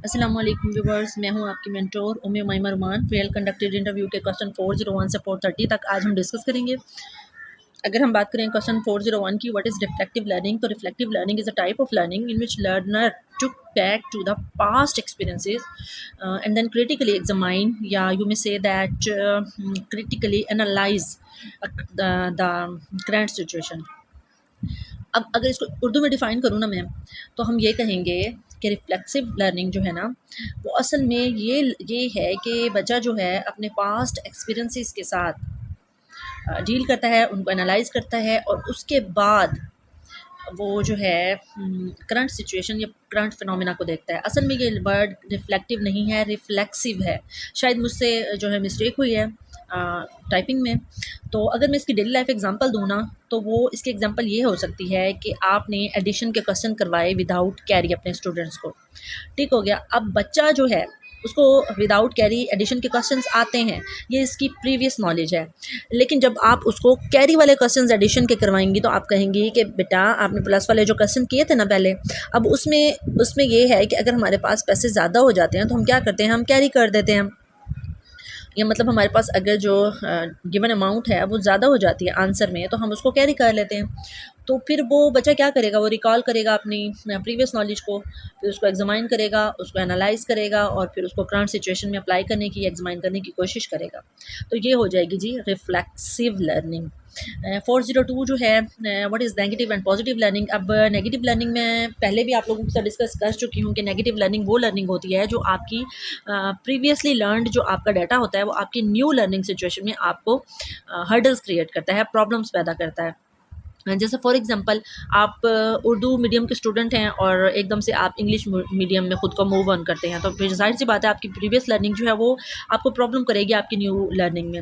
अस्सलाम वालेकुम व्यूवर्स, मैं हूं आपकी मेंटोर उम्मे उमैमा रुमान। फेल कंडक्टेड इंटरव्यू के क्वेश्चन 401 से 430 तक आज हम डिस्कस करेंगे। अगर हम बात करें क्वेश्चन 401 की, व्हाट इज़ रिफ्लेक्टिव लर्निंग, तो reflective learning is a type of learning in which learner took back to the past experiences and then critically examine, yeah, you may say that critically analyze the current situation. अब अगर इसको उर्दू में define करूँ ना मैं, तो हम ये कहेंगे कि रिफ्लेक्सिव लर्निंग जो है ना, वो असल में ये है कि बच्चा जो है अपने पास्ट एक्सपीरियंसेस के साथ डील करता है, उनको एनालाइज़ करता है और उसके बाद वो जो है करंट सिचुएशन या करंट फिनोमेना को देखता है। असल में ये वर्ड रिफ्लेक्टिव नहीं है, रिफ्लेक्सिव है। शायद मुझसे जो है मिस्टेक हुई है टाइपिंग में। तो अगर मैं इसकी डेली लाइफ एग्जांपल दूँ ना, तो वो इसकी एग्जांपल ये हो सकती है कि आपने एडिशन के क्वेश्चन करवाए विदाउट कैरी अपने स्टूडेंट्स को, ठीक हो गया। अब बच्चा जो है उसको विदाउट कैरी एडिशन के क्वेश्चंस आते हैं, ये इसकी प्रीवियस नॉलेज है। लेकिन जब आप उसको कैरी वाले क्वेश्चंस एडिशन के करवाएंगी तो आप कहेंगी कि बेटा आपने प्लस वाले जो क्वेश्चन किए थे ना पहले, अब उसमें ये है कि अगर हमारे पास पैसे ज़्यादा हो जाते हैं तो हम क्या करते हैं, हम कैरी कर देते हैं। या मतलब हमारे पास अगर जो गिवन अमाउंट है वो ज़्यादा हो जाती है आंसर में, तो हम उसको कैरी कर लेते हैं। तो फिर वो बच्चा क्या करेगा, वो रिकॉल करेगा अपनी प्रीवियस नॉलेज को, फिर उसको एग्जामाइन करेगा, उसको एनालाइज करेगा और फिर उसको करंट सिचुएशन में अप्लाई करने की, एग्जामाइन करने की कोशिश करेगा। तो ये हो जाएगी जी रिफ्लेक्सिव लर्निंग। 402 जो है, what is negative and positive learning. अब नेगेटिव लर्निंग में पहले भी आप लोगों के साथ डिस्कस कर चुकी हूँ कि नेगेटिव लर्निंग वो लर्निंग होती है जो आपकी प्रीवियसली लर्नड जो आपका डाटा होता है वो आपकी न्यू लर्निंग सिचुएशन में आपको हर्डल्स क्रिएट करता है, प्रॉब्लम्स पैदा करता है। जैसे फॉर एग्जांपल आप उर्दू मीडियम के स्टूडेंट हैं और एकदम से आप इंग्लिश मीडियम में ख़ुद को मूव ऑन करते हैं, तो फिर ज़ाहिर सी बात है आपकी प्रीवियस लर्निंग जो है वो आपको प्रॉब्लम करेगी आपकी न्यू लर्निंग में।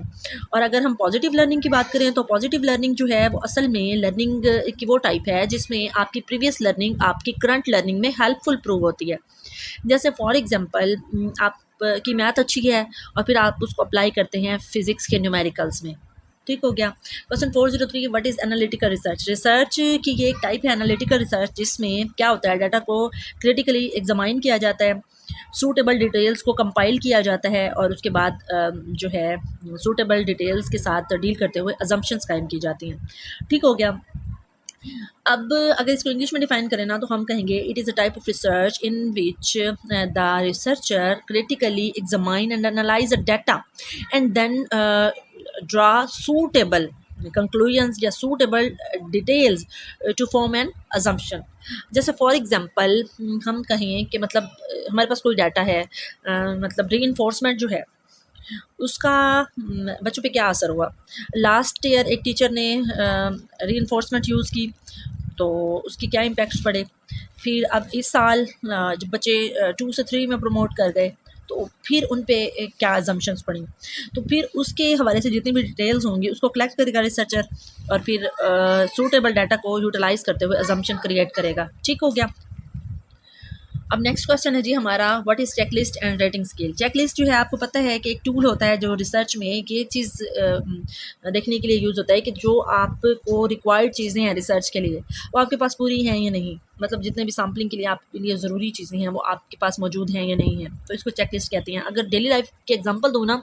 और अगर हम पॉजिटिव लर्निंग की बात करें तो पॉजिटिव लर्निंग जो है वो असल में लर्निंग की वो टाइप है जिसमें आपकी प्रीवियस लर्निंग आपकी करंट लर्निंग में हेल्पफुल प्रूव होती है। जैसे फॉर एग्जांपल आप की मैथ अच्छी है और फिर आप उसको अप्लाई करते हैं फ़िज़िक्स के न्यूमेरिकल्स में, ठीक हो गया। Question 403, what is analytical research. Research की ये एक टाइप है एनालिटिकल रिसर्च, जिसमें क्या होता है, डाटा को क्रिटिकली एग्जामाइन किया जाता है, सूटेबल डिटेल्स को कंपाइल किया जाता है और उसके बाद जो है सूटेबल डिटेल्स के साथ डील करते हुए अजम्पशंस कायम की जाती हैं, ठीक हो गया। अब अगर इसको इंग्लिश में डिफाइन करें ना, तो हम कहेंगे it is a type of research in which the researcher critically examine and analyse a data and then draw suitable conclusions या suitable details to form an assumption. जैसे फॉर एग्जांपल हम कहें कि मतलब हमारे पास कोई डाटा है, मतलब री जो है उसका बच्चों पे क्या असर हुआ। लास्ट ईयर एक टीचर ने रीइंफोर्समेंट यूज़ की तो उसकी क्या इम्पैक्ट्स पड़े। फिर अब इस साल जब बच्चे 2 से 3 में प्रमोट कर गए तो फिर उन पे क्या अजम्पशंस पड़ी, तो फिर उसके हवाले से जितनी भी डिटेल्स होंगी उसको कलेक्ट करेगा रिसर्चर और फिर सूटेबल डाटा को यूटिलाइज़ करते हुए अजम्पशन क्रिएट करेगा, ठीक हो गया। अब नेक्स्ट क्वेश्चन है जी हमारा, what is checklist and rating scale. Checklist जो है आपको पता है कि एक टूल होता है जो रिसर्च में ये चीज़ देखने के लिए यूज़ होता है कि जो आपको रिक्वायर्ड चीज़ें हैं रिसर्च के लिए वो आपके पास पूरी हैं या नहीं, मतलब जितने भी सैम्पलिंग के लिए आपके लिए ज़रूरी चीज़ें हैं वो आपके पास मौजूद हैं या नहीं हैं, तो इसको चेकलिस्ट कहते हैं। अगर डेली लाइफ के एग्जांपल दूँ ना,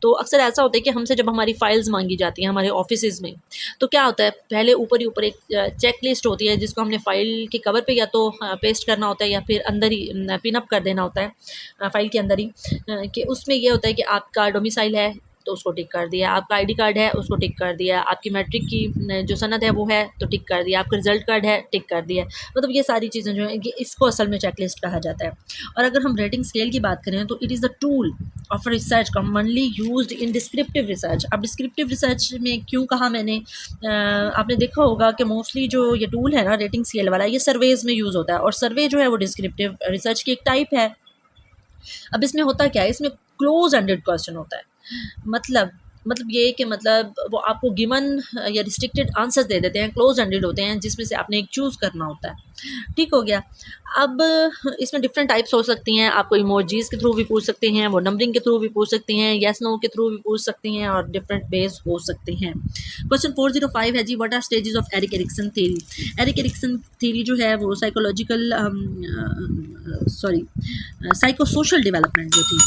तो अक्सर ऐसा होता है कि हमसे जब हमारी फाइल्स मांगी जाती हैं हमारे ऑफिसेज़ में, तो क्या होता है, पहले ऊपर ही ऊपर एक चेकलिस्ट होती है जिसको हमने फ़ाइल के कवर पे या तो पेस्ट करना होता है या फिर अंदर ही पिन अप कर देना होता है फ़ाइल के अंदर ही, कि उसमें ये होता है कि आपका डोमिसाइल है तो उसको टिक कर दिया, आपका आईडी कार्ड है उसको टिक कर दिया, आपकी मैट्रिक की जो सनद है वो है तो टिक कर दिया, आपका रिजल्ट कार्ड है टिक कर दिया। मतलब ये सारी चीज़ें जो हैं ये इसको असल में चेकलिस्ट कहा जाता है। और अगर हम रेटिंग स्केल की बात करें तो it is the tool of research commonly used in descriptive research. अब डिस्क्रिप्टिव रिसर्च में क्यों कहा मैंने, आपने देखा होगा कि मोस्टली जो ये टूल है ना रेटिंग स्केल वाला, ये सर्वेज़ में यूज़ होता है और सर्वे जो है वो डिस्क्रिप्टिव रिसर्च की एक टाइप है। अब इसमें होता क्या है, इसमें क्लोज एंडेड क्वेश्चन होता है, मतलब मतलब ये कि मतलब वो आपको गिवन या रिस्ट्रिक्टेड आंसर्स दे देते हैं, क्लोज एंडेड होते हैं, जिसमें से आपने एक चूज़ करना होता है। ठीक हो गया। अब इसमें डिफरेंट टाइप्स हो सकती हैं, आपको इमोजीज के थ्रू भी पूछ सकते हैं, वो नंबरिंग के थ्रू भी पूछ सकते हैं, येस नो के थ्रू भी पूछ सकते हैं, और डिफरेंट वेज हो सकते हैं। क्वेश्चन 405 है जी, what are stages of Erik Erikson theory. Erik Erikson theory जो है वो psychological sorry psycho social development जो थी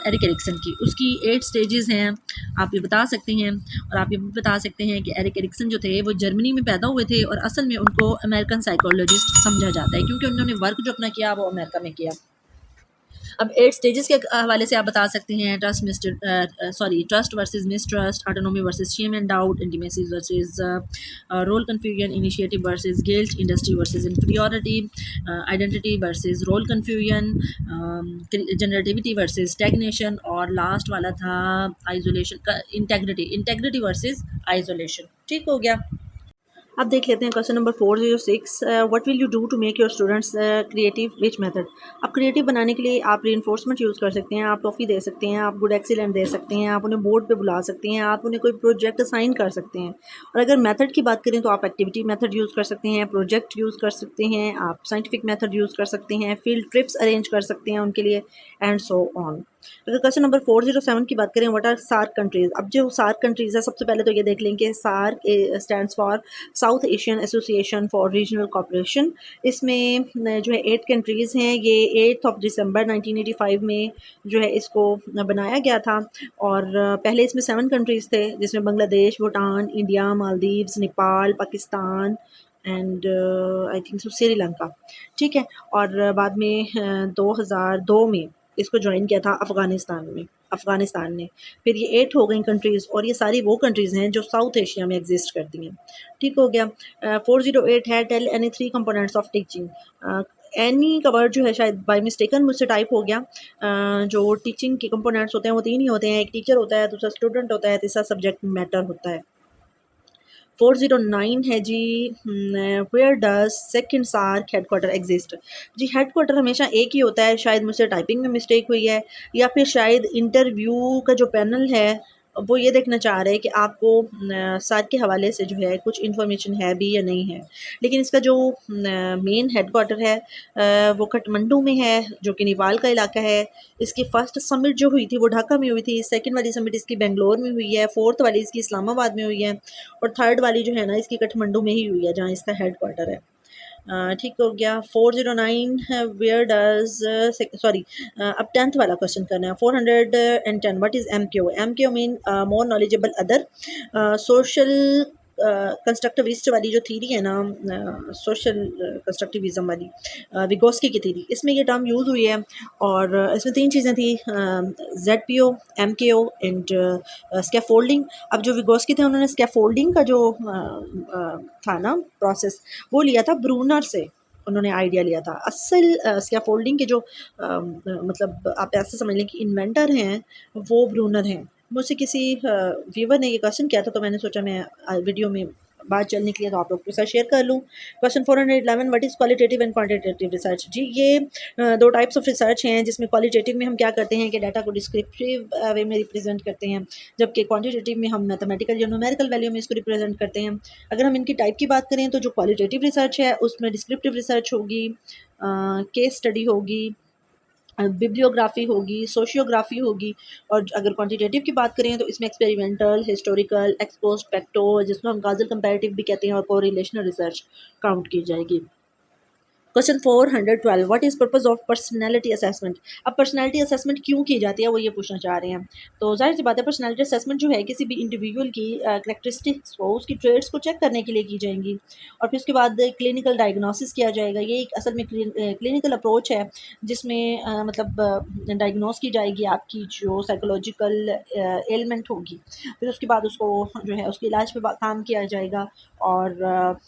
एरिक एरिक्सन की, उसकी 8 स्टेजेस हैं, आप ये बता सकते हैं। और आप ये भी बता सकते हैं कि एरिक एरिक्सन जो थे वो जर्मनी में पैदा हुए थे, और असल में उनको अमेरिकन साइकोलॉजिस्ट समझा जाता है, क्योंकि उन्होंने वर्क जो अपना किया वो अमेरिका में किया। अब 8 स्टेजेस के हवाले से आप बता सकते हैं, trust versus mistrust, autonomy versus shame and doubt, intimacy versus role confusion, initiative versus guilt, industry versus inferiority, identity versus role confusion, generativity versus stagnation, और लास्ट वाला था आइसोलेशन, इंटेग्रिटी वर्सेस आइसोलेशन। ठीक हो गया। अब देख लेते हैं question number 406, what will you do to make your students creative, which method. अब क्रिएटिव बनाने के लिए आप रीइंफोर्समेंट यूज़ कर सकते हैं, आप टॉफ़ी दे सकते हैं, आप गुड एक्सीलेंट दे सकते हैं, आप उन्हें बोर्ड पे बुला सकते हैं, आप उन्हें कोई प्रोजेक्ट असाइन कर सकते हैं। और अगर मेथड की बात करें तो आप एक्टिविटी मेथड यूज़ कर सकते हैं, प्रोजेक्ट यूज़ कर सकते हैं, आप साइंटिफिक मेथड यूज़ कर सकते हैं, फील्ड ट्रिप्स अरेंज कर सकते हैं उनके लिए, एंड सो ऑन। अगर क्वेश्चन नंबर 407 की बात करें, व्हाट आर सार्क कंट्रीज़। अब जो सार्क कंट्रीज़ है, सबसे पहले तो ये देख लें कि SAARC stands for South Asian Association for Regional Cooperation. इसमें जो है 8 कंट्रीज़ हैं, ये 8 दिसंबर 1985 में जो है इसको बनाया गया था। और पहले इसमें 7 कंट्रीज़ थे, जिसमें Bangladesh, Bhutan, India, Maldives, Nepal, Pakistan and I think so Sri Lanka. ठीक है। और बाद में 2002 में इसको ज्वाइन किया था अफ़गानिस्तान ने। फिर ये 8 हो गई कंट्रीज़, और ये सारी वो कंट्रीज़ हैं जो साउथ एशिया में एग्जिस्ट करती हैं। ठीक हो गया। 408 है, tell any 3 components of teaching. Any का वर्ड जो है शायद बाय मिस्टेकन मुझसे टाइप हो गया। जो टीचिंग के कंपोनेंट्स होते हैं वो 3 ही होते हैं, एक टीचर होता है, दूसरा स्टूडेंट होता है, तीसरा सब्जेक्ट मैटर होता है। 409 है जी, where does second SAARC headquarter exist. जी हेडक्वार्टर हमेशा एक ही होता है, शायद मुझसे टाइपिंग में मिस्टेक हुई है, या फिर शायद इंटरव्यू का जो पैनल है वो ये देखना चाह रहे हैं कि आपको सार्क के हवाले से जो है कुछ इन्फॉर्मेशन है भी या नहीं है। लेकिन इसका जो मेन हेडक्वार्टर है वो काठमांडू में है, जो कि नेपाल का इलाका है। इसकी फर्स्ट समिट जो हुई थी वो ढाका में हुई थी, सेकंड वाली समिट इसकी बेंगलोर में हुई है, फोर्थ वाली इसकी इस्लामाबाद में हुई है, और थर्ड वाली जो है ना इसकी काठमांडू में ही हुई है, जहाँ इसका हेड क्वार्टर है। ठीक हो गया। 409 वेयर डज सॉरी अब 10th वाला क्वेश्चन करना है। 410 what is M Q mean more knowledgeable other. Social constructivist वाली जो थीरी है ना, सोशल कंस्ट्रक्टिविज्म वाली, विगोस्की की थीरी, इसमें ये टर्म यूज़ हुई है। और इसमें 3 चीज़ें थी, ZPO, MKO एंड स्कैफोल्डिंग। अब जो विगोस्की थे उन्होंने स्कैफोल्डिंग का जो था ना प्रोसेस, वो लिया था ब्रूनर से, उन्होंने आइडिया लिया था। असल स्कैफोल्डिंग के जो मतलब आप ऐसे समझ लें कि इन्वेंटर हैं वो ब्रूनर हैं। मुझसे किसी व्यूवर ने ये क्वेश्चन किया था, तो मैंने सोचा मैं वीडियो में बात चलने के लिए तो आप लोग के साथ शेयर कर लूँ। Question 411 what is qualitative and quantitative research. जी ये 2 टाइप्स ऑफ रिसर्च हैं, जिसमें क्वालिटेटिव में हम क्या करते हैं कि डाटा को डिस्क्रिप्टिव वे में रिप्रेजेंट करते हैं, जबकि क्वांटिटेटिव में हम मैथमेटिकल या न्यूमेरिकल वैल्यू में इसको रिप्रेजेंट करते हैं। अगर हम इनकी टाइप की बात करें तो जो क्वालिटेटिव रिसर्च है उसमें डिस्क्रिप्टिव रिसर्च होगी, केस स्टडी होगी, बिब्लियोग्राफी होगी, सोशियोग्राफी होगी। और अगर क्वांटिटेटिव की बात करें तो इसमें experimental, historical, x post facto, जिसको हम काजल कंपैरेटिव भी कहते हैं, और कोरिलेशनल रिसर्च काउंट की जाएगी। Question 412 what is purpose of personality assessment. अब पर्सनैलिटी असेसमेंट क्यों की जाती है वो ये पूछना चाह रहे हैं। तो जाहिर सी बात है, पर्सनैलिटी असेसमेंट जो है किसी भी इंडिविजुअल की करेक्टरिस्टिक्स को, उसकी ट्रेड्स को चेक करने के लिए की जाएंगी, और फिर उसके बाद क्लिनिकल डायग्नोसिस किया जाएगा। ये एक असल में क्लिनिकल अप्रोच है, जिसमें मतलब डायग्नोस की जाएगी आपकी जो साइकोलॉजिकल एलिमेंट होगी, फिर उसके बाद उसको जो है उसके इलाज पे काम किया जाएगा। और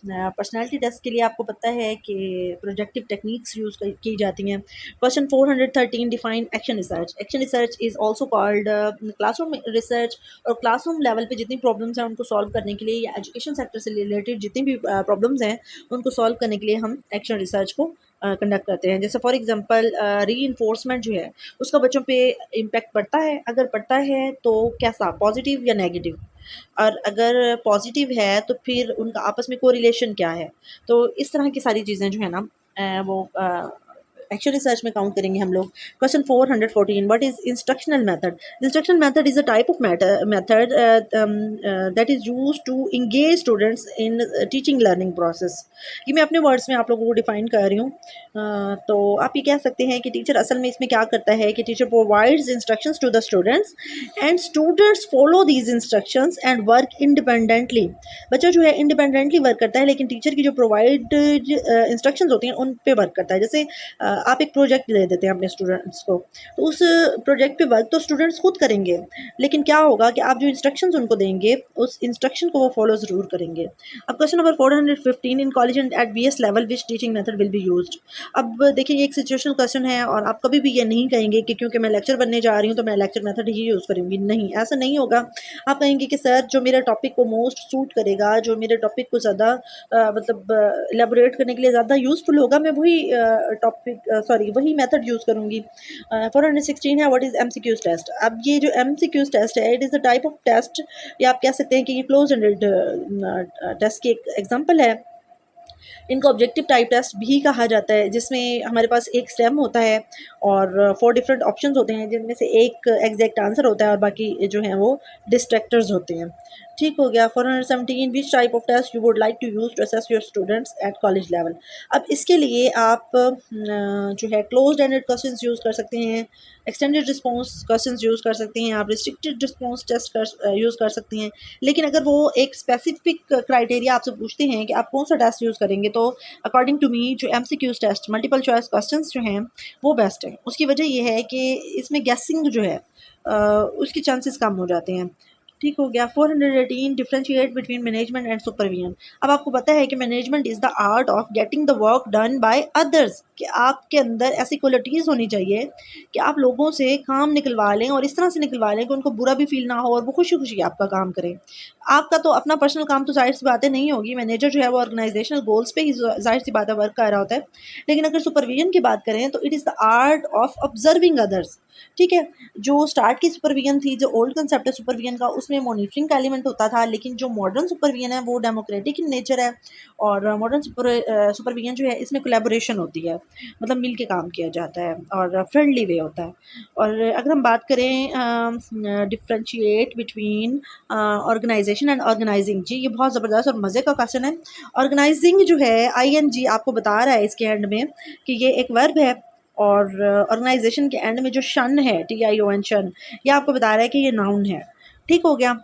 पर्सनैलिटी टेस्ट के लिए आपको पता है कि प्रोजेक्टिव टेक्निक्स यूज़ की जाती हैं। Question 413 define action research. Action research is also called classroom research. और क्लासरूम लेवल पे जितनी प्रॉब्लम्स हैं उनको सॉल्व करने के लिए, या एजुकेशन सेक्टर से रिलेटेड जितनी भी प्रॉब्लम्स हैं उनको सॉल्व करने के लिए हम एक्शन रिसर्च को कंडक्ट करते हैं। जैसे फॉर एग्जांपल रीइंफोर्समेंट जो है उसका बच्चों पे इम्पैक्ट पड़ता है, अगर पड़ता है तो कैसा, पॉजिटिव या नेगेटिव, और अगर पॉजिटिव है तो फिर उनका आपस में कोरिलेशन क्या है। तो इस तरह की सारी चीज़ें जो है ना वो एक्चुअली सर्च में काउंट करेंगे हम लोग। Question 414, what is instructional method? Instructional method is a type of method that is use to engage students in teaching learning process. ये मैं अपने वर्ड्स में आप लोगों को डिफाइन कर रही हूँ। तो आप ये कह सकते हैं कि टीचर असल में इसमें क्या करता है कि teacher provides instructions to the students and students follow these instructions and work independently. बच्चा जो है इंडिपेंडेंटली वर्क करता है, लेकिन टीचर की जो प्रोवाइड इंस्ट्रक्शंस होती हैं उन पे वर्क करता है। जैसे आप एक प्रोजेक्ट दे देते हैं अपने स्टूडेंट्स को, तो उस प्रोजेक्ट पे वर्क तो स्टूडेंट्स खुद करेंगे, लेकिन क्या होगा कि आप जो इंस्ट्रक्शंस उनको देंगे उस इंस्ट्रक्शन को वो फॉलो ज़रूर करेंगे। अब question number 415, in college and at BS level which teaching method will be used. अब देखिए ये एक सिचुएशनल क्वेश्चन है और आप कभी भी ये नहीं कहेंगे कि क्योंकि मैं लेक्चर बनने जा रही हूँ तो मैं लेक्चर मेथड ही यूज़ करूँगी, नहीं, ऐसा नहीं होगा। आप कहेंगे कि सर जो मेरे टॉपिक को मोस्ट सूट करेगा, जो मेरे टॉपिक को ज़्यादा मतलब एलेबोरेट करने के लिए ज़्यादा यूज़फुल होगा, मैं वही वही मेथड यूज़ करूँगी। 416 है, व्हाट इज़ एमसीक्यूज टेस्ट? अब ये जो एमसीक्यूज टेस्ट है it is a type of test, या आप कह सकते हैं कि ये क्लोज एंडेड टेस्ट की एक एग्जांपल है। इनको ऑब्जेक्टिव टाइप टेस्ट भी कहा जाता है, जिसमें हमारे पास एक स्टेम होता है और 4 डिफरेंट ऑप्शंस होते हैं, जिनमें से एक एग्जैक्ट आंसर होता है और बाकी जो हैं वो डिस्ट्रैक्टर्स होते हैं। ठीक हो गया। 417, which type of test you would like to use to assess your students at college level? अब इसके लिए आप जो है क्लोज्ड एंडेड क्वेश्चंस यूज़ कर सकते हैं, एक्सटेंडेड रिस्पॉन्स क्वेश्चंस यूज़ कर सकते हैं, आप रिस्ट्रिक्टेड रिस्पॉन्स टेस्ट यूज़ कर सकते हैं। लेकिन अगर वो एक स्पेसिफिक क्राइटेरिया आपसे पूछते हैं कि आप कौन सा टेस्ट यूज़ करेंगे, तो अकॉर्डिंग टू मी जो MCQs test, multiple choice questions जो हैं वो बेस्ट है। उसकी वजह ये है कि इसमें गैसिंग जो है उसके चांसेस कम हो जाते हैं। ठीक हो गया। 418, differentiate between management and supervision. अब आपको पता है कि management is the art of getting the work done by others, कि आपके अंदर ऐसी क्वालिटीज़ होनी चाहिए कि आप लोगों से काम निकलवा लें और इस तरह से निकलवा लें कि उनको बुरा भी फील ना हो और वो खुशी खुशी आपका काम करें। आपका तो अपना पर्सनल काम तो ज़ाहिर सी बातें नहीं होगी, मैनेजर जो है वो ऑर्गेनाइजेशनल गोल्स पे ही ज़ाहिर सी बात है वर्क कर रहा होता है। लेकिन अगर सुपरविजन की बात करें तो it is the art of observing others. ठीक है, जो स्टार्ट की सुपरविजन थी, जो ओल्ड कंसेप्ट है सुपरविजन का, उसमें मॉनिटरिंग का एलिमेंट होता था, लेकिन जो मॉडर्न सुपरविजन है वो डेमोक्रेटिक इन नेचर है और मॉडर्न सुपरविजन जो है इसमें कोलैबोरेशन होती है, मतलब मिल के काम किया जाता है और फ्रेंडली वे होता है। और अगर हम बात करें differentiate between organisation and organising, जी ये बहुत ज़बरदस्त और मज़े का क्वेश्चन है। ऑर्गेनाइजिंग जो है आईएनजी आपको बता रहा है इसके एंड में कि ये एक वर्ब है, और ऑर्गेनाइजेशन के एंड में जो शन है, TION शन, ये आपको बता रहा है कि ये नाउन है। ठीक हो गया।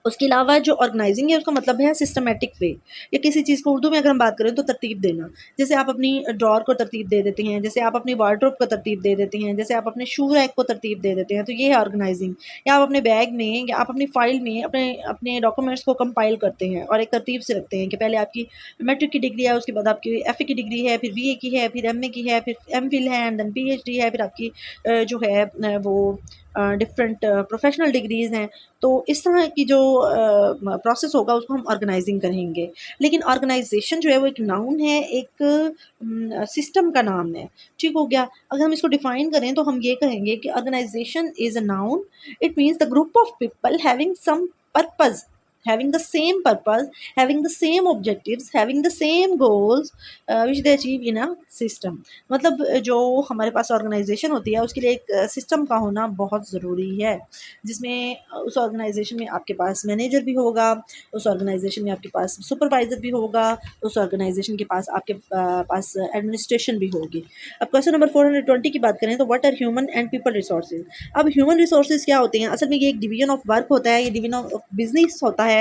उसके अलावा जो ऑर्गेनाइजिंग है उसका मतलब है सिस्टमेटिक वे, या किसी चीज़ को उर्दू में अगर हम बात करें तो तरतीब देना। जैसे आप अपनी ड्रॉर को तरतीब दे देते हैं, जैसे आप अपनी वार्डरोब को तरतीब दे देते हैं, जैसे आप अपने शू रैक को तरतीब दे देते हैं, तो ये है ऑर्गेनाइजिंग। या आप अपने बैग में या आप अपनी फ़ाइल में अपने अपने डॉक्यूमेंट्स को कंपाइल करते हैं और एक तरतीब से रखते हैं कि पहले आपकी मैट्रिक की डिग्री है, उसके बाद आपकी FA की डिग्री है, फिर BA की है, फिर MA की है, फिर MPhil है एंड देन PhD है, फिर आपकी जो है वो डिफरेंट प्रोफेशनल डिग्रीज़ हैं। तो इस तरह की जो प्रोसेस होगा उसको हम ऑर्गेनाइजिंग कहेंगे। लेकिन ऑर्गेनाइजेशन जो है वो एक नाउन है, एक सिस्टम का नाम है। ठीक हो गया। अगर हम इसको डिफाइन करें तो हम ये कहेंगे कि organisation is a noun, it means the group of people having some purpose, having the same purpose, having the same objectives, having the same goals which they achieve in a system। मतलब जो हमारे पास organisation होती है उसके लिए एक system का होना बहुत ज़रूरी है, जिसमें उस ऑर्गेनाइजेशन में आपके पास मैनेजर भी होगा, उस ऑर्गेनाइजेशन में आपके पास सुपरवाइज़र भी होगा, उस ऑर्गेनाइजेशन के पास आपके पास एडमिनिस्ट्रेशन भी होगी। अब क्वेश्चन नंबर 420 की बात करें तो what are human and people resources? अब ह्यूमन रिसोर्सेज क्या होते हैं? असल में ये एक डिवीजन ऑफ वर्क होता है, ये डिवीजन ऑफ बिजनेस होता है,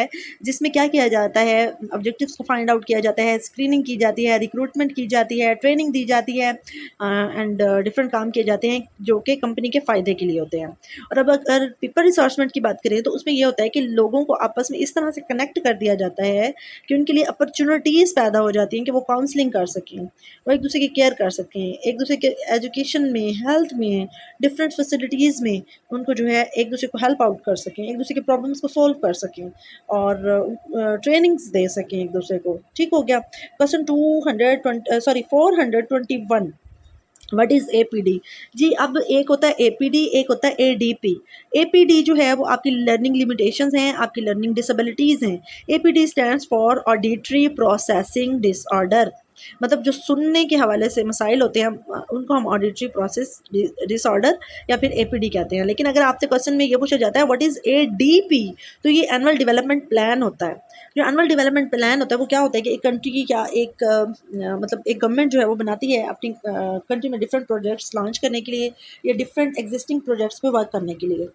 जिसमें क्या किया जाता है, ऑब्जेक्टिव्स को फाइंड आउट किया जाता है, स्क्रीनिंग की जाती है, रिक्रूटमेंट की जाती है, ट्रेनिंग दी जाती है एंड डिफरेंट काम किए जाते हैं जो कि कंपनी के फ़ायदे के लिए होते हैं। और अब अगर पीपल रिसोर्समेंट की बात करें तो उसमें ये होता है कि लोगों को आपस में इस तरह से कनेक्ट कर दिया जाता है कि उनके लिए अपॉर्चुनिटीज़ पैदा हो जाती हैं कि वो काउंसलिंग कर सकें, वो एक दूसरे की केयर कर सकें, एक दूसरे के एजुकेशन में, हेल्थ में, डिफरेंट फैसिलिटीज़ में उनको जो है एक दूसरे को हेल्प आउट कर सकें, एक दूसरे के प्रॉब्लम्स को सॉल्व कर सकें। और ट्रेनिंग्स दे सकें एक दूसरे को। ठीक हो गया। Question 421, what is APD? जी, अब एक होता है एपीडी, एक होता है एडीपी। एपीडी जो है वो आपकी लर्निंग लिमिटेशंस हैं, आपकी लर्निंग डिसेबिलिटीज़ हैं। APD stands for auditory processing disorder, मतलब जो सुनने के हवाले से मसाइल होते हैं उनको हम ऑडिटरी प्रोसेस डिसऑर्डर या फिर एपीडी कहते हैं। लेकिन अगर आपसे क्वेश्चन में ये पूछा जाता है व्हाट इज़ एडीपी, तो ये एनुअल डेवलपमेंट प्लान होता है। जो एनुअल डेवलपमेंट प्लान होता है वो क्या होता है कि एक कंट्री की क्या एक मतलब एक गवर्नमेंट जो है वो बनाती है अपनी कंट्री में डिफरेंट प्रोजेक्ट्स लॉन्च करने के लिए या डिफरेंट एग्जिस्टिंग प्रोजेक्ट्स पे वर्क करने के लिए।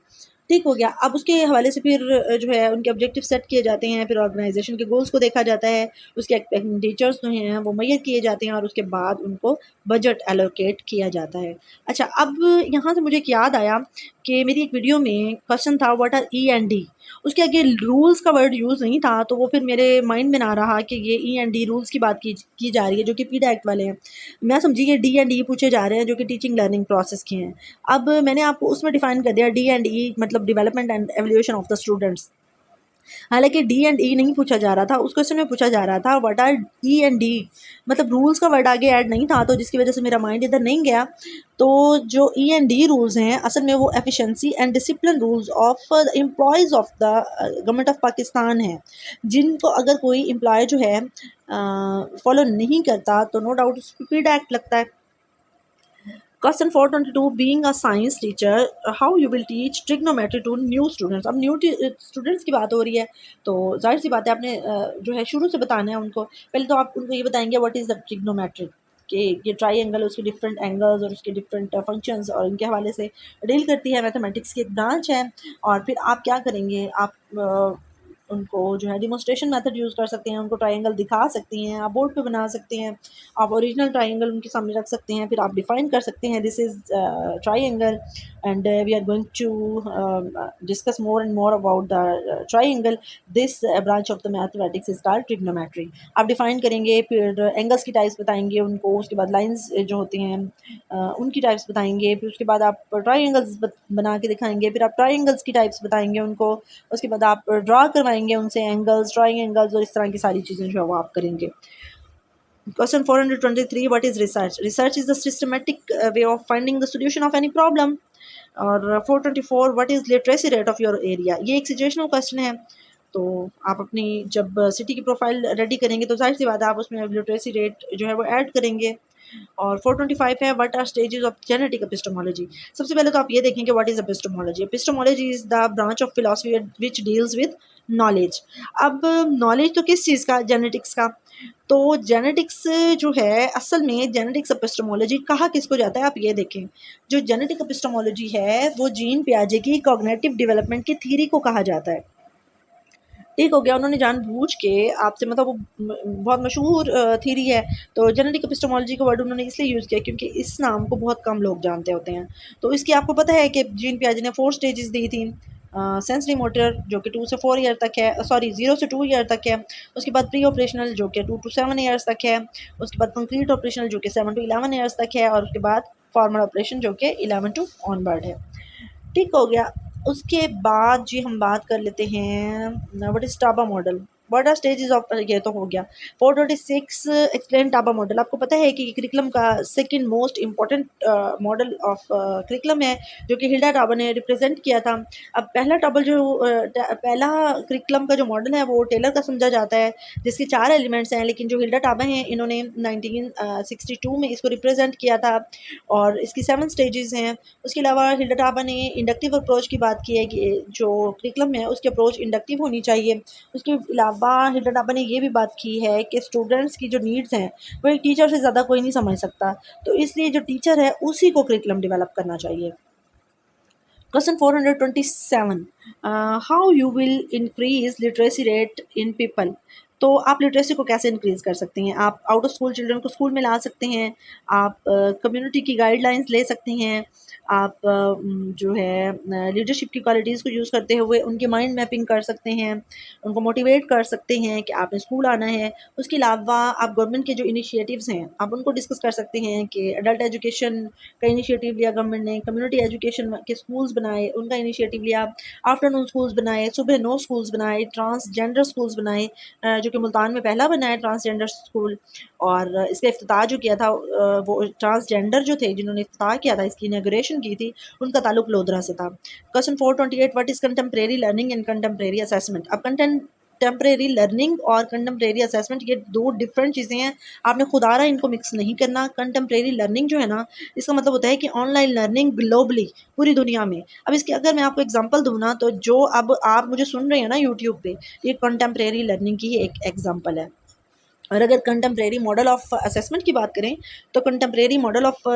ठीक हो गया। अब उसके हवाले से फिर जो है उनके ऑब्जेक्टिव सेट किए जाते हैं, फिर ऑर्गेनाइजेशन के गोल्स को देखा जाता है, उसके एक्सपेंडिचर्स जो हैं वो मुहैया किए जाते हैं और उसके बाद उनको बजट एलोकेट किया जाता है। अच्छा, अब यहाँ से मुझे एक याद आया कि मेरी एक वीडियो में क्वेश्चन था what R E and D, उसके आगे रूल्स का वर्ड यूज़ नहीं था, तो वो फिर मेरे माइंड में ना रहा कि ये ई एंड डी रूल्स की बात की जा रही है जो कि पीडा एक्ट वाले हैं। मैं समझी ये डी एंड ई पूछे जा रहे हैं जो कि टीचिंग लर्निंग प्रोसेस के हैं। अब मैंने आपको उसमें डिफाइन कर दिया डी एंड ई मतलब development and evolution of the students. हालांकि डी एंड ई नहीं पूछा जा रहा था, उस क्वेश्चन में पूछा जा रहा था what R E and D, मतलब रूल्स का वर्ड आगे ऐड नहीं था, तो जिसकी वजह से मेरा माइंड इधर नहीं गया। तो जो ई एंड डी रूल्स हैं असल में वो efficiency and discipline rules of the employees of the government of Pakistan है, जिनको अगर कोई एम्प्लॉय जो है फॉलो नहीं करता तो नो डाउट उस पर पीड एक्ट लगता है। Question 422, being a science teacher how you will teach trigonometry to new students. अब न्यू स्टूडेंट्स की बात हो रही है तो जाहिर सी बात है आपने जो है शुरू से बताना है उनको। पहले तो आप उनको ये बताएंगे व्हाट इज़ द ट्रिग्नोमेट्री, कि ये ट्राई उसके डिफरेंट एंगल्स और उसके डिफरेंट फंक्शंस और इनके हवाले से डील करती है, मैथमेटिक्स की एक ब्रांच है। और फिर आप क्या करेंगे, आप उनको जो है डिमॉन्स्ट्रेशन मेथड यूज़ कर सकते हैं, उनको ट्रायंगल दिखा सकती हैं, आप बोर्ड पे बना सकते हैं, आप ओरिजिनल ट्रायंगल उनके सामने रख सकते हैं, फिर आप डिफ़ाइन कर सकते हैं this is triangle and we are going to discuss more and more about the triangle, this branch of the mathematics is called trigonometry. आप डिफ़ाइन करेंगे, फिर एंगल्स की टाइप्स बताएंगे उनको, उसके बाद लाइंस जो होती हैं उनकी टाइप्स बताएंगे, फिर उसके बाद आप ट्रायंगल्स बना के दिखाएंगे, फिर आप ट्रायंगल्स की टाइप्स बताएंगे उनको, उसके बाद आप ड्रा करवाएंगे उनसे एंगल्स, ड्राइंग एंगल्स और इस तरह की सारी चीज़ें जो है वो आप करेंगे। Question 423, what is research? Research is the systematic way of finding the solution of any problem. और 424, what is literacy rate of your area? ये एक सिचुएशनल क्वेश्चन है, तो आप अपनी जब सिटी की प्रोफाइल रेडी करेंगे तो जाहिर सी बात है आप उसमें लिटरेसी रेट जो है वो ऐड करेंगे। और 425 है what are stages of genetic epistemology. सबसे पहले तो आप ये देखें कि what is epistemology. Epistemology is the branch of philosophy which deals with knowledge. अब नॉलेज तो किस चीज़ का, जेनेटिक्स का। तो जेनेटिक्स जो है असल में जेनेटिक्स एपिस्टेमोलॉजी कहा किसको जाता है, आप ये देखें। जो जेनेटिक एपिस्टेमोलॉजी है वो जीन पियाजे की कॉग्निटिव डेवलपमेंट की थ्योरी को कहा जाता है। ठीक हो गया। उन्होंने जानबूझ के आपसे मतलब वो बहुत मशहूर थ्योरी है, तो जेनेटिक एपिस्टेमोलॉजी का वर्ड उन्होंने इसलिए यूज़ किया क्योंकि इस नाम को बहुत कम लोग जानते होते हैं। तो इसकी आपको पता है कि जीन पियाजे ने 4 स्टेजेस दी थी। सेंसरी मोटर जो कि 2 से 4 ईयर तक है, सॉरी 0 से 2 ईयर तक है। उसके बाद प्री ऑपरेशनल जो कि 2 टू 7 ईयर्स तक है। उसके बाद कंक्रीट ऑपरेशनल जो कि 7 टू 11 ईयर्स तक है। और उसके बाद फॉर्मल ऑपरेशन जो कि 11 टू ऑनवर्ड है। ठीक हो गया। उसके बाद जी हम बात कर लेते हैं what is Taba model, what are stages of, ये तो हो गया। 426 एक्सप्लेन टाबा मॉडल। आपको पता है कि करिकुलम का second most important model of curriculum है जो कि हिल्डा टाबा ने रिप्रेजेंट किया था। अब पहला पहला करिकुलम का जो मॉडल है वो टेलर का समझा जाता है जिसके 4 एलिमेंट्स हैं, लेकिन जो हिल्डा टाबा हैं इन्होंने 1962 में इसको रिप्रेजेंट किया था और इसकी 7 स्टेजेस हैं। उसके अलावा हिल्डा टाबा ने इंडक्टिव अप्रोच की बात की है कि जो करिकुलम है उसकी अप्रोच इंडक्टिव होनी चाहिए। उसके अलावा हिल्डा टाबा ने ये भी बात की है कि स्टूडेंट्स की जो नीड्स हैं वो एक टीचर से ज़्यादा कोई नहीं समझ सकता, तो इसलिए जो टीचर है उसी को करिकुलम डेवलप करना चाहिए। Question 427, how you will increase literacy rate in people. तो आप लिटरेसी को कैसे इंक्रीज़ कर सकते हैं? आप आउट ऑफ स्कूल चिल्ड्रन को स्कूल में ला सकते हैं, आप कम्युनिटी की गाइडलाइंस ले सकते हैं, आप जो है लीडरशिप की क्वालिटीज़ को यूज़ करते हुए उनकी माइंड मैपिंग कर सकते हैं, उनको मोटिवेट कर सकते हैं कि आपने स्कूल आना है। उसके अलावा आप गवर्नमेंट के जो इनिशिएटिव्स हैं, आप उनको डिस्कस कर सकते हैं कि एडल्ट एजुकेशन का इनिशिएटिव लिया गवर्नमेंट ने, कम्युनिटी एजुकेशन के स्कूल्स बनाए, उनका इनिशिएटिव लिया, आफ्टरनून स्कूल्स बनाए, सुबह 9 स्कूल्स बनाए, ट्रांसजेंडर स्कूल्स बनाए, जो कि मुल्तान में पहला बना है ट्रांसजेंडर स्कूल। और इसका इफ्तिताह जो किया था वो ट्रांसजेंडर जो थे जिन्होंने इफ्तिताह किया था, इसकी इनॉग्रेशन की थी, उनका ताल्लुक लोधरा से था। Question 428 what is contemporary learning and contemporary assessment. अब कंटेम्परेरी लर्निंग और कंटेम्परेरी असेसमेंट ये दो डिफरेंट चीज़ें हैं, आपने खुदारा इनको मिक्स नहीं करना। कंटेम्परेरी लर्निंग जो है ना, इसका मतलब होता है कि ऑनलाइन लर्निंग ग्लोबली, पूरी दुनिया में। अब इसकी अगर मैं आपको एग्जांपल दूँ ना, तो जो अब आप मुझे सुन रहे हैं ना यूट्यूब पे, ये कंटेम्परेरी लर्निंग की ही एक एग्जांपल है। और अगर कंटेम्परेरी मॉडल ऑफ असेसमेंट की बात करें, तो कंटेम्परेरी मॉडल ऑफ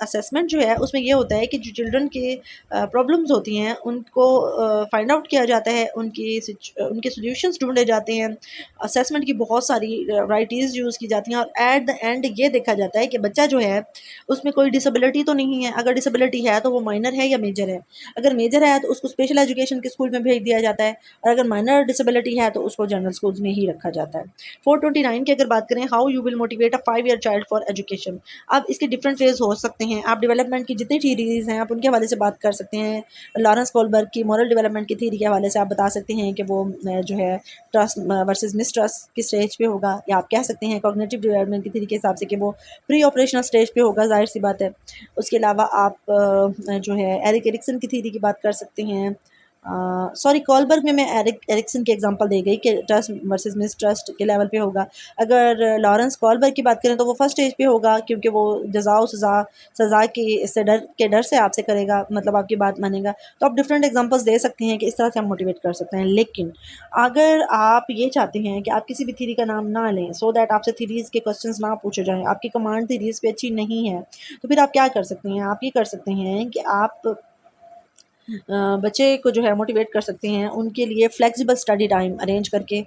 असेसमेंट जो है उसमें ये होता है कि जो चिल्ड्रन के प्रॉब्लम्स होती हैं उनको फाइंड आउट किया जाता है, उनके सॉल्यूशंस ढूंढे जाते हैं, असेसमेंट की बहुत सारी वैराइटीज़ यूज़ की जाती हैं, और एट द एंड ये देखा जाता है कि बच्चा जो है उसमें कोई डिसेबिलिटी तो नहीं है। अगर डिसेबिलिटी है तो वो माइनर है या मेजर है। अगर मेजर है तो उसको स्पेशल एजुकेशन के स्कूल में भेज दिया जाता है, और अगर माइनर डिसेबिलिटी है तो उसको जनरल स्कूल्स में ही रखा जाता है। 429 की अगर बात करें, how you will motivate a 5 year child for education. अब इसके डिफरेंट फेज हो सकते हैं। आप डेवलपमेंट की जितनी थीरीज हैं आप उनके हवाले से बात कर सकते हैं। लॉरेंस कोलबर्ग की मॉरल डेवलपमेंट की थीरी के हवाले से आप बता सकते हैं कि वो जो है ट्रस्ट वर्सेस मिसट्रस्ट की स्टेज पे होगा, या आप कह सकते हैं कॉग्निटिव डेवलपमेंट की थीरी के हिसाब से कि वो प्री ऑपरेशनल स्टेज पे होगा, जाहिर सी बात है। उसके अलावा आप जो है एरिक एरिक्सन की थीरी की बात कर सकते हैं। सॉरी, कॉलबर्ग में मैं एरिक्सन की एग्जांपल दे गई कि ट्रस्ट वर्सेस मिसट्रस्ट के लेवल पे होगा। अगर लॉरेंस कॉलबर्ग की बात करें तो वो फर्स्ट स्टेज पे होगा, क्योंकि वो जज़ा सज़ा की से डर से आपसे करेगा, मतलब आपकी बात मानेगा। तो आप डिफरेंट एग्जांपल्स दे सकते हैं कि इस तरह से आप मोटिवेट कर सकते हैं। लेकिन अगर आप ये चाहते हैं कि आप किसी भी थीरी का नाम ना लें, सो दैट आपसे थीरीज़ के क्वेश्चंस ना पूछे जाएँ, आपकी कमांड थीरीज़ पे अच्छी नहीं है, तो फिर आप क्या कर सकते हैं? आप ये कर सकते हैं कि आप बच्चे को जो है मोटिवेट कर सकते हैं, उनके लिए फ्लेक्सिबल स्टडी टाइम अरेंज करके।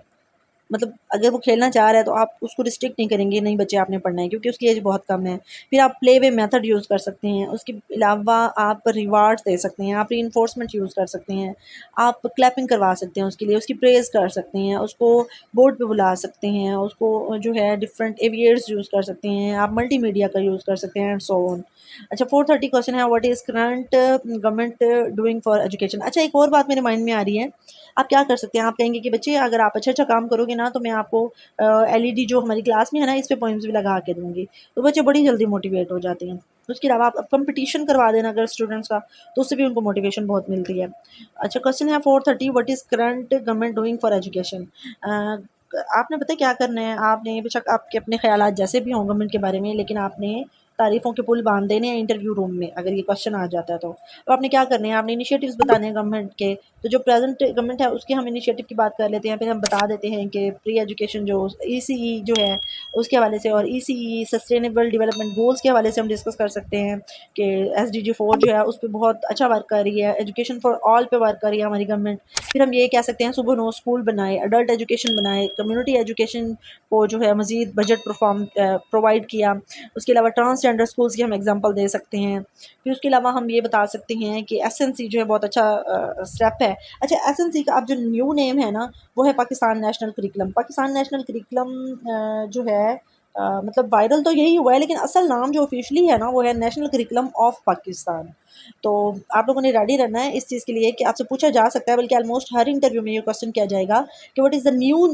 मतलब अगर वो खेलना चाह रहा है तो आप उसको रिस्ट्रिक्ट नहीं करेंगे, नहीं बच्चे आपने पढ़ना है, क्योंकि उसकी एज बहुत कम है। फिर आप प्ले वे मेथड यूज़ कर सकते हैं। उसके अलावा आप रिवार्ड्स दे सकते हैं, आप रीइंफोर्समेंट यूज़ कर सकते हैं, आप क्लैपिंग करवा सकते हैं उसके लिए, उसकी प्रेज़ कर सकते हैं, उसको बोर्ड पे बुला सकते हैं, उसको जो है डिफरेंट एवियर्स यूज़ कर सकते हैं, आप मल्टीमीडिया का यूज़ कर सकते हैं एंड सो ऑन। अच्छा, 430 क्वेश्चन है, what is current government doing for education. अच्छा, एक और बात मेरे माइंड में आ रही है। आप क्या कर सकते हैं, आप कहेंगे कि बच्चे अगर आप अच्छा-अच्छा काम करोगे ना, तो मैं आपको एलईडी जो हमारी क्लास में है ना, इस पे पोएम्स भी लगा के दूँगी। तो बच्चे बड़ी जल्दी मोटिवेट हो जाते हैं। उसके अलावा आप कॉम्पिटिशन करवा देना अगर स्टूडेंट्स का, तो उससे भी उनको मोटिवेशन बहुत मिलती है। अच्छा, क्वेश्चन है 430, what is current government doing for education. आपने पता है क्या करना है, आपने बेशक आपके अपने ख़यालात जैसे भी हों गवर्नमेंट के बारे में, लेकिन आपने तारीफ़ों के पुल बाँध देने हैं इंटरव्यू रूम में, अगर ये क्वेश्चन आ जाता है तो। तो आपने क्या करने हैं, आपने इनिशिएटिव्स बताने हैं गवर्नमेंट के। तो जो प्रेज़ेंट गवर्नमेंट है उसके हम इनिशिएटिव की बात कर लेते हैं, फिर हम बता देते हैं कि प्री एजुकेशन जो ईसीई जो है उसके हवाले से, और ईसीई सस्टेनेबल डेवलपमेंट गोल्स के हवाले से हम डिस्कस कर सकते हैं कि एसडीजी 4 जो है उस पे बहुत अच्छा वर्क कर रही है, एजुकेशन फॉर ऑल पे वर्क कर रही है हमारी गवर्नमेंट। फिर हम ये कह सकते हैं सुबह 9 स्कूल बनाए, एडल्ट एजुकेशन बनाए, कम्युनिटी एजुकेशन को जो है मज़ीद बजट प्रोवाइड किया। उसके अलावा ट्रांसजेंडर स्कूल्स की हम एग्जांपल दे सकते हैं। फिर उसके अलावा हम ये बता सकते हैं कि एसएनसी जो है बहुत अच्छा स्टेप है। अच्छा, एसएनसी का अब जो न्यू नेम है ना, वो है Pakistan national curriculum. Pakistan national curriculum जो है मतलब वायरल तो यही हुआ है, लेकिन असल नाम जो ऑफिशियली है ना वो है नेशनल करिकुलम ऑफ पाकिस्तान। तो आप लोगों ने रेडी रहना है इस चीज़ के लिए कि आपसे पूछा जा सकता है, बल्कि ऑलमोस्ट हर इंटरव्यू में ये क्वेश्चन किया जाएगा कि what is the new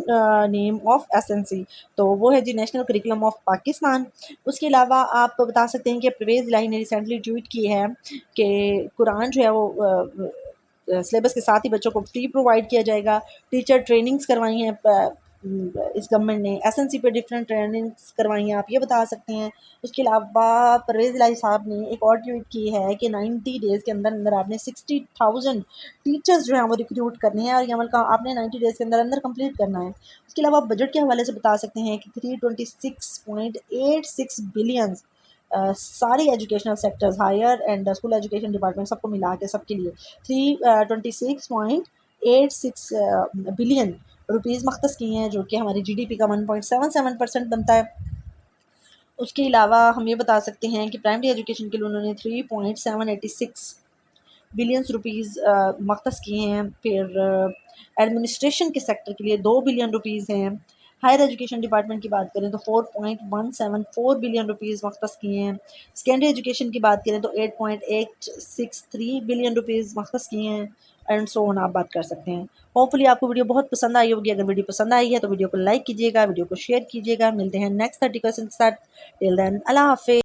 name of SNC. तो वो है जी नेशनल करिकुलम ऑफ पाकिस्तान। उसके अलावा आप बता सकते हैं कि परवेज़ इलाही ने रिसेंटली ट्वीट की है कि कुरान जो है वो सिलेबस के साथ ही बच्चों को फ्री प्रोवाइड किया जाएगा। टीचर ट्रेनिंग्स करवाई हैं इस गवर्नमेंट ने, एसएनसी पे डिफरेंट ट्रेनिंग्स करवाई हैं, आप ये बता सकते हैं। उसके अलावा परवेज़ इलाही साहब ने एक और ट्वीट की है कि 90 डेज़ के अंदर अंदर आपने 60,000 टीचर्स जो हैं वो रिक्रूट करने हैं, और ये अमल का आपने 90 डेज़ के अंदर अंदर कंप्लीट करना है। उसके अलावा बजट के हवाले से बता सकते हैं कि 326.86 बिलियन सारी educational sectors, higher and school education department सबको मिला के सबके लिए 326.86 बिलियन रुपीज़ मख्तस किए हैं, जो कि हमारी जीडीपी का 1.77% बनता है। उसके अलावा हम ये बता सकते हैं कि प्राइमरी एजुकेशन के लिए उन्होंने 3.786 बिलियंस रुपीज़ मख्तस किए हैं। फिर एडमिनिस्ट्रेशन के सेक्टर के लिए 2 बिलियन रुपीज़ हैं। हायर एजुकेशन डिपार्टमेंट की बात करें तो 4.174 बिलियन रुपीज़ मख्तस किए हैं। सेकेंडरी एजुकेशन की बात करें तो 8.863 बिलियन रुपीज़ मख्तस किए हैं, एंड सो ऑन आप बात कर सकते हैं। होपफुली आपको वीडियो बहुत पसंद आई होगी। अगर वीडियो पसंद आई है तो वीडियो को लाइक कीजिएगा, वीडियो को शेयर कीजिएगा। मिलते हैं नेक्स्ट 30 क्वेश्चन के साथ। टिल देन अल्लाह हाफ़िज़।